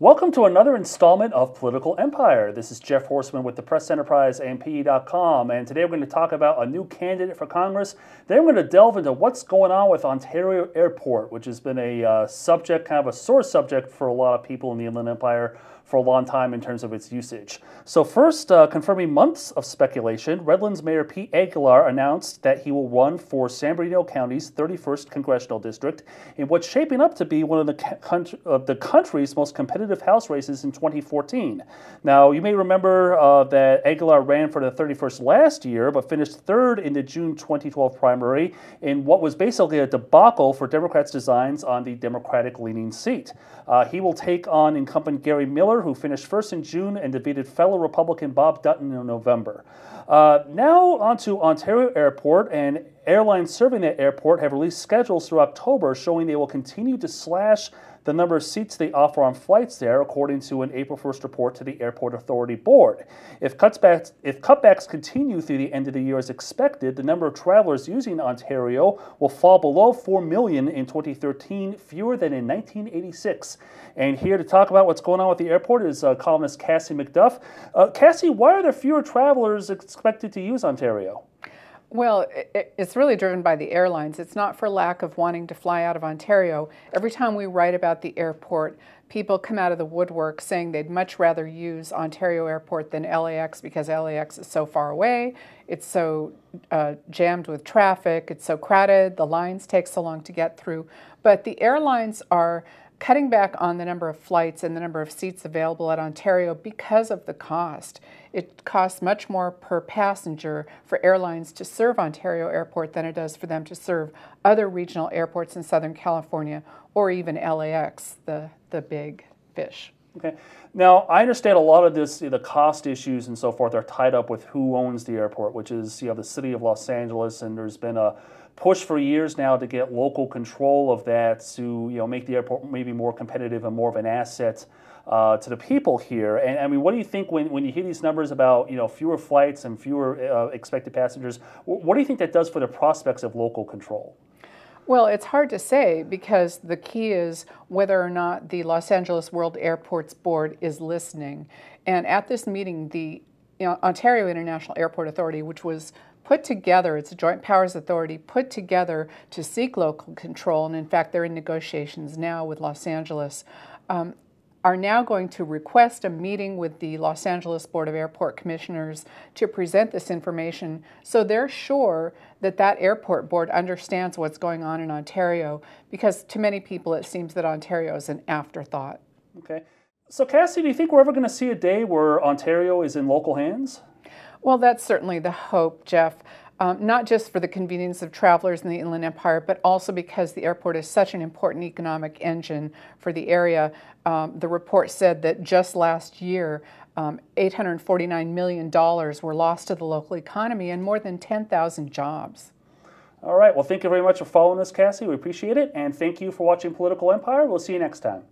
Welcome to another installment of Political Empire. This is Jeff Horseman with the Press Enterprise and PE.com, and today we're going to talk about a new candidate for Congress. Then we're going to delve into what's going on with Ontario Airport, which has been a subject, kind of a sore subject for a lot of people in the Inland Empire for a long time in terms of its usage. So first, confirming months of speculation, Redlands Mayor Pete Aguilar announced that he will run for San Bernardino County's 31st Congressional District in what's shaping up to be one of the country's most competitive House races in 2014. Now, you may remember that Aguilar ran for the 31st last year, but finished third in the June 2012 primary in what was basically a debacle for Democrats' designs on the Democratic-leaning seat. He will take on incumbent Gary Miller, who finished first in June and defeated fellow Republican Bob Dutton in November. Now on to Ontario Airport, and airlines serving that airport have released schedules through October showing they will continue to slash the number of seats they offer on flights there, according to an April 1st report to the Airport Authority Board. If cutbacks continue through the end of the year as expected, the number of travelers using Ontario will fall below 4 million in 2013, fewer than in 1986. And here to talk about what's going on with the airport is columnist Cassie McDuff. Cassie, why are there fewer travelers expected to use Ontario? Well, it's really driven by the airlines. It's not for lack of wanting to fly out of Ontario. Every time we write about the airport, people come out of the woodwork saying they'd much rather use Ontario Airport than LAX because LAX is so far away, it's so jammed with traffic, it's so crowded, the lines take so long to get through. But the airlines are cutting back on the number of flights and the number of seats available at Ontario because of the cost. It costs much more per passenger for airlines to serve Ontario Airport than it does for them to serve other regional airports in Southern California or even LAX, the big fish. Okay. Now, I understand a lot of this, the cost issues and so forth are tied up with who owns the airport, which is the city of Los Angeles, and there's been a push for years now to get local control of that to make the airport maybe more competitive and more of an asset to the people here. And I mean, what do you think when you hear these numbers about fewer flights and fewer expected passengers? What do you think that does for the prospects of local control? Well, it's hard to say because the key is whether or not the Los Angeles World Airports Board is listening. And at this meeting, the Ontario International Airport Authority, which was put together, it's a joint powers authority put together to seek local control, and in fact they're in negotiations now with Los Angeles, are now going to request a meeting with the Los Angeles Board of Airport Commissioners to present this information so they're sure that that airport board understands what's going on in Ontario, because to many people it seems that Ontario is an afterthought. Okay. So Cassie, do you think we're ever going to see a day where Ontario is in local hands? Well, that's certainly the hope, Jeff. Not just for the convenience of travelers in the Inland Empire, but also because the airport is such an important economic engine for the area. The report said that just last year, $849 million were lost to the local economy and more than 10,000 jobs. All right. Well, thank you very much for following us, Cassie. We appreciate it. And thank you for watching Political Empire. We'll see you next time.